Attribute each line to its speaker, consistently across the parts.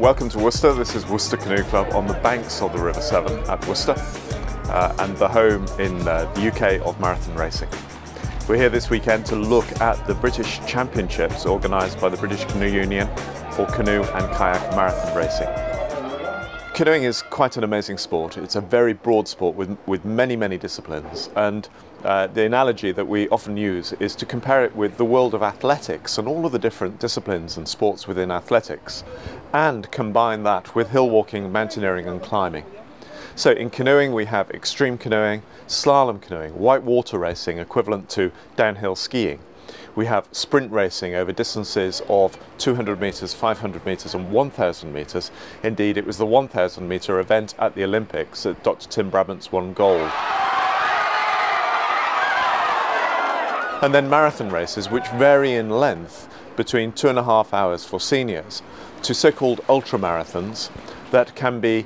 Speaker 1: Welcome to Worcester. This is Worcester Canoe Club on the banks of the River Severn at Worcester and the home in the UK of marathon racing. We're here this weekend to look at the British Championships organised by the British Canoe Union for canoe and kayak marathon racing. Canoeing is quite an amazing sport. It's a very broad sport with many disciplines, and the analogy that we often use is to compare it with the world of athletics and all of the different disciplines and sports within athletics, and combine that with hill walking, mountaineering and climbing. So in canoeing we have extreme canoeing, slalom canoeing, whitewater racing equivalent to downhill skiing. We have sprint racing over distances of 200 metres, 500 metres and 1,000 metres. Indeed, it was the 1,000 metre event at the Olympics that Dr. Tim Brabant's won gold. And then marathon races, which vary in length between 2.5 hours for seniors to so-called ultra marathons that can be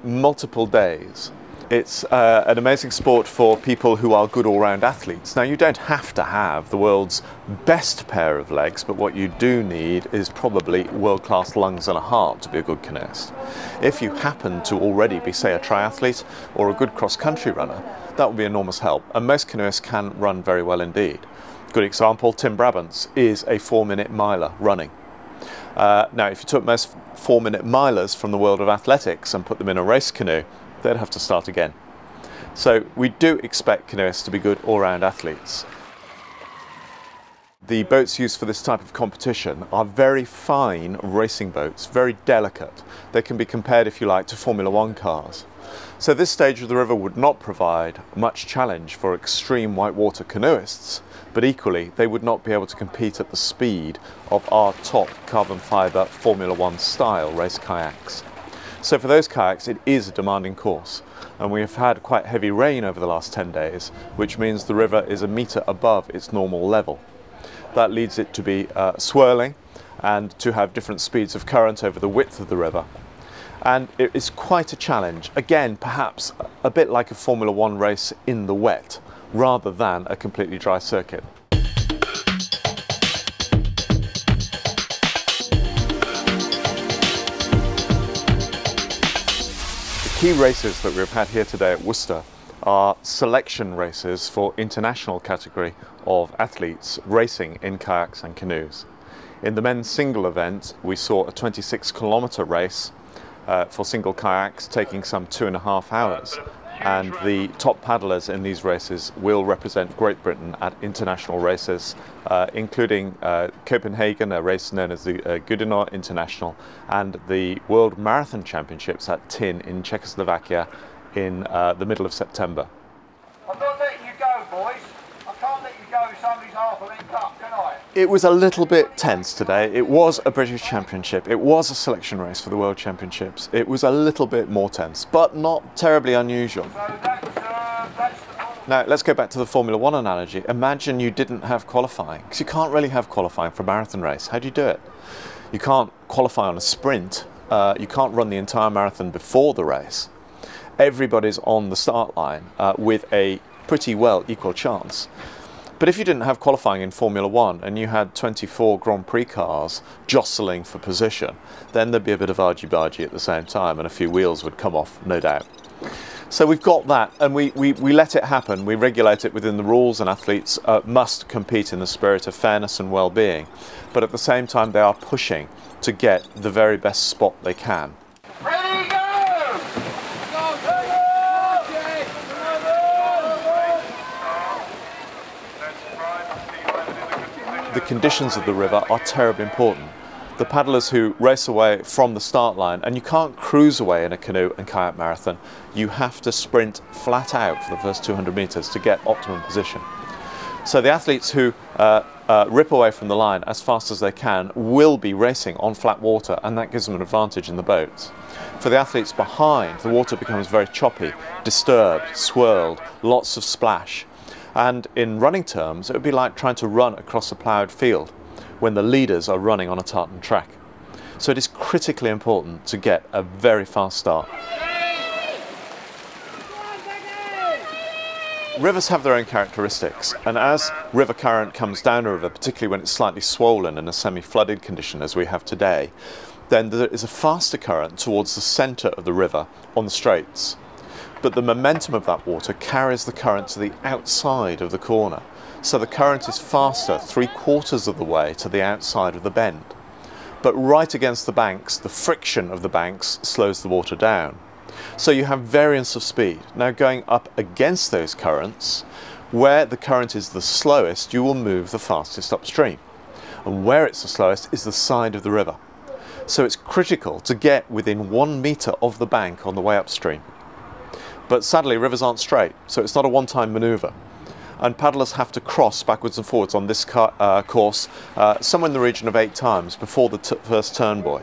Speaker 1: multiple days. It's an amazing sport for people who are good all-round athletes. Now, you don't have to have the world's best pair of legs, but what you do need is probably world-class lungs and a heart to be a good canoeist. If you happen to already be, say, a triathlete or a good cross-country runner, that would be enormous help, and most canoeists can run very well indeed. Good example, Tim Brabant's is a 4-minute miler running. Now, if you took most 4-minute milers from the world of athletics and put them in a race canoe, they'd have to start again. So we do expect canoeists to be good all-round athletes. The boats used for this type of competition are very fine racing boats, very delicate. They can be compared, if you like, to Formula One cars. So this stage of the river would not provide much challenge for extreme whitewater canoeists, but equally they would not be able to compete at the speed of our top carbon fibre Formula One style race kayaks. So for those kayaks it is a demanding course, and we have had quite heavy rain over the last 10 days, which means the river is a metre above its normal level. That leads it to be swirling and to have different speeds of current over the width of the river. And it is quite a challenge, again perhaps a bit like a Formula One race in the wet, rather than a completely dry circuit. The key races that we've had here today at Worcester are selection races for international category of athletes racing in kayaks and canoes. In the men's single event we saw a 26-kilometre race for single kayaks taking some 2.5 hours, and the top paddlers in these races will represent Great Britain at international races, including Copenhagen, a race known as the Canoe International, and the World Marathon Championships at Tin in Czechoslovakia in the middle of September.
Speaker 2: I'm not letting you go, boys. I can't let you go if somebody's half a length up, can I?
Speaker 1: It was a little bit tense today. It was a British Championship. It was a selection race for the World Championships. It was a little bit more tense, but not terribly unusual.
Speaker 2: So that's the
Speaker 1: Now, let's go back to the Formula One analogy. Imagine you didn't have qualifying, because you can't really have qualifying for a marathon race. How do you do it? You can't qualify on a sprint. You can't run the entire marathon before the race. Everybody's on the start line with a pretty well equal chance. But if you didn't have qualifying in Formula One and you had 24 Grand Prix cars jostling for position, then there'd be a bit of argy-bargy at the same time and a few wheels would come off, no doubt. So we've got that, and we let it happen. We regulate it within the rules, and athletes must compete in the spirit of fairness and well-being. But at the same time they are pushing to get the very best spot they can.
Speaker 2: ready, go!
Speaker 1: The conditions of the river are terribly important. The paddlers who race away from the start line, and you can't cruise away in a canoe and kayak marathon, you have to sprint flat out for the first 200 metres to get optimum position. So the athletes who rip away from the line as fast as they can will be racing on flat water, and that gives them an advantage in the boats. For the athletes behind, the water becomes very choppy, disturbed, swirled, lots of splash. And in running terms, it would be like trying to run across a ploughed field when the leaders are running on a tartan track. So it is critically important to get a very fast start. Rivers have their own characteristics, and as river current comes down a river, particularly when it's slightly swollen in a semi-flooded condition as we have today, then there is a faster current towards the centre of the river on the straights. But the momentum of that water carries the current to the outside of the corner. So the current is faster 3/4 of the way to the outside of the bend. But right against the banks, the friction of the banks slows the water down. So you have variance of speed. Now going up against those currents, where the current is the slowest, you will move the fastest upstream. And where it's the slowest is the side of the river. So it's critical to get within 1 metre of the bank on the way upstream. But sadly, rivers aren't straight, so it's not a one-time manoeuvre. And paddlers have to cross backwards and forwards on this course somewhere in the region of 8 times before the first turn buoy.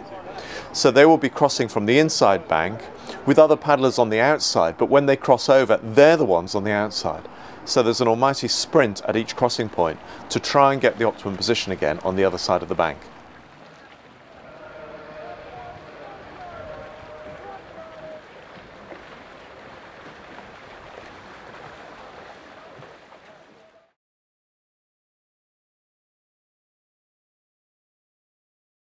Speaker 1: So they will be crossing from the inside bank with other paddlers on the outside, but when they cross over, they're the ones on the outside. So there's an almighty sprint at each crossing point to try and get the optimum position again on the other side of the bank.